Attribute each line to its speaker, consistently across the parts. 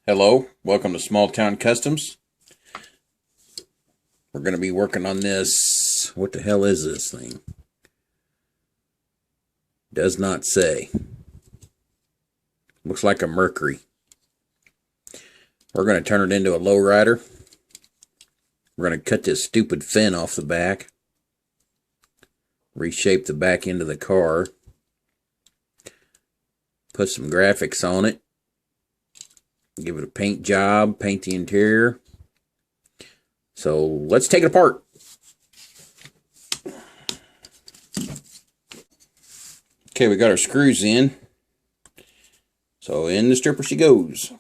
Speaker 1: Hello, welcome to Small Town Customs. We're going to be working on this. What the hell is this thing? Does not say. Looks like a Mercury. We're going to turn it into a lowrider. We're going to cut this stupid fin off the back. Reshape the back end of the car. Put some graphics on it. Give it a paint job, paint the interior. So let's take it apart. Okay, we got our screws in. So in the stripper she goes.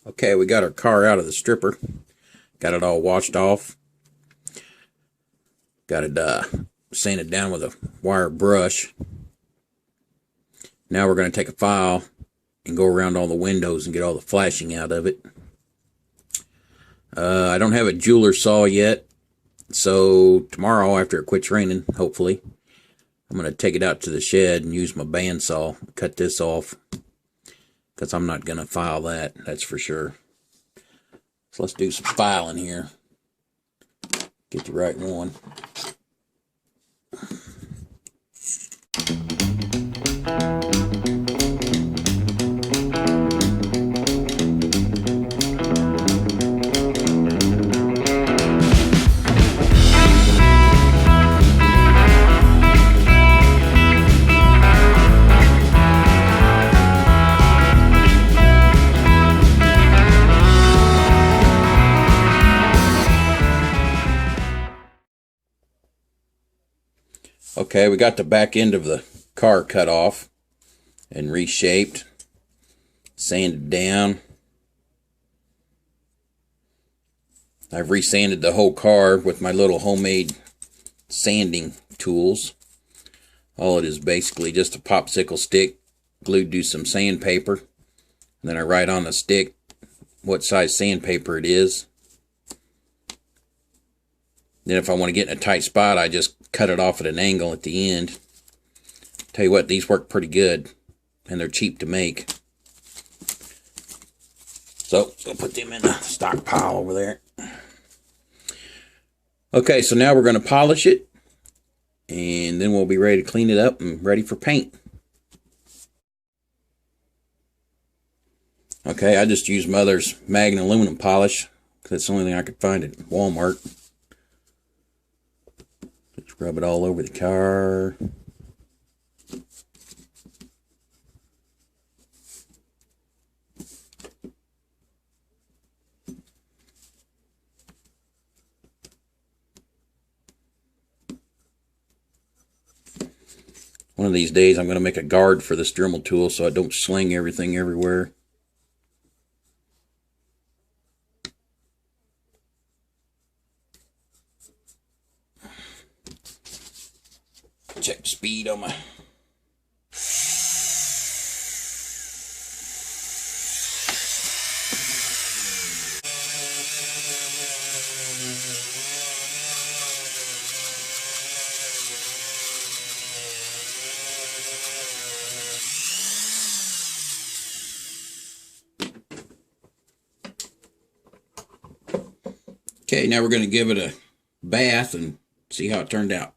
Speaker 1: Okay, we got our car out of the stripper. Got it all washed off. Got it sanded down with a wire brush. Now we're going to take a file and go around all the windows and get all the flashing out of it. I don't have a jeweler saw yet, so tomorrow after it quits raining, hopefully, I'm going to take it out to the shed and use my bandsaw, cut this off, because I'm not going to file that, that's for sure. So let's do some filing here. Get the right one. Okay, we got the back end of the car cut off and reshaped, sanded down. I've resanded the whole car with my little homemade sanding tools. All it is basically just a popsicle stick glued to some sandpaper. And then I write on the stick what size sandpaper it is. Then if I want to get in a tight spot, I just cut it off at an angle at the end. Tell you what, these work pretty good, and they're cheap to make. So I'll put them in the stockpile over there. Okay, so now we're going to polish it, and then we'll be ready to clean it up and ready for paint. Okay, I just used Mother's Magna aluminum polish, because that's the only thing I could find at Walmart. Just rub it all over the car. One of these days I'm going to make a guard for this Dremel tool so I don't sling everything everywhere. Check the speed on my... Okay, now we're going to give it a bath and see how it turned out.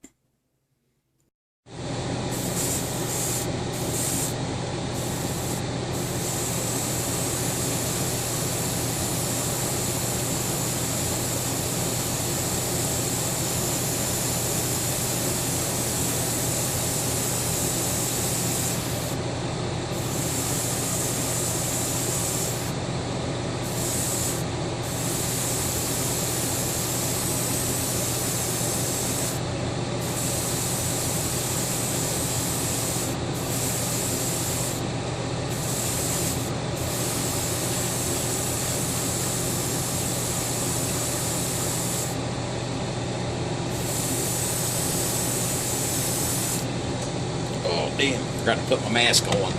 Speaker 1: Damn, forgot to put my mask on.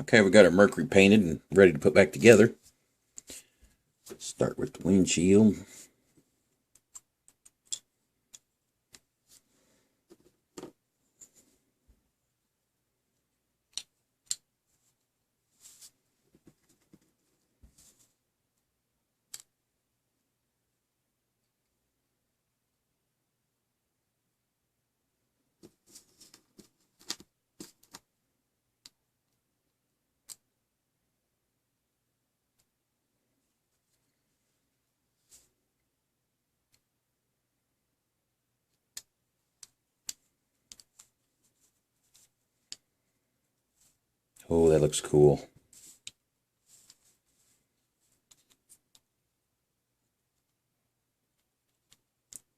Speaker 1: Okay, we got our Mercury painted and ready to put back together. Start with the windshield. Oh, that looks cool.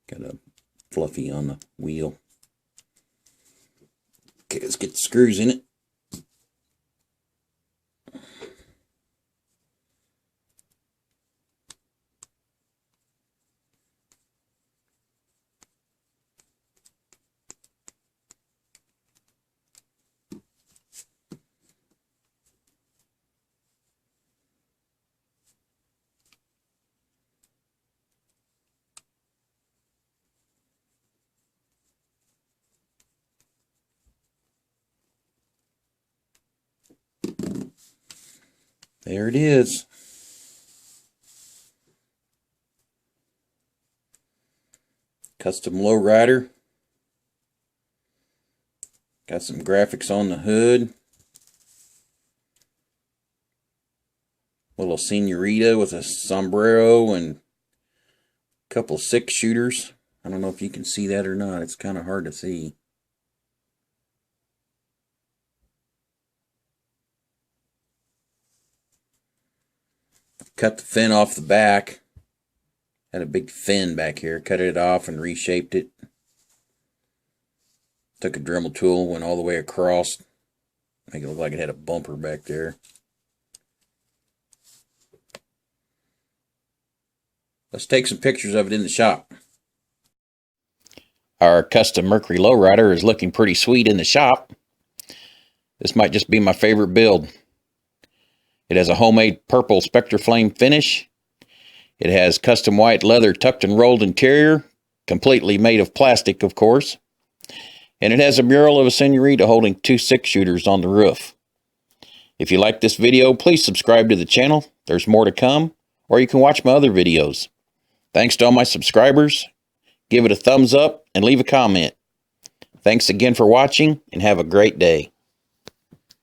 Speaker 1: Got a fluffy on the wheel. Okay, let's get the screws in it. There it is. Custom Lowrider. Got some graphics on the hood. Little senorita with a sombrero and a couple 6-shooters. I don't know if you can see that or not. It's kind of hard to see. Cut the fin off the back. Had a big fin back here. Cut it off and reshaped it. Took a Dremel tool, went all the way across. Make it look like it had a bumper back there. Let's take some pictures of it in the shop. Our custom Mercury Lowrider is looking pretty sweet in the shop. This might just be my favorite build. It has a homemade purple Spectraflame finish. It has custom white leather tucked and rolled interior, completely made of plastic, of course. And it has a mural of a senorita holding 2 6-shooters on the roof. If you like this video, please subscribe to the channel. There's more to come, or you can watch my other videos. Thanks to all my subscribers. Give it a thumbs up and leave a comment. Thanks again for watching, and have a great day.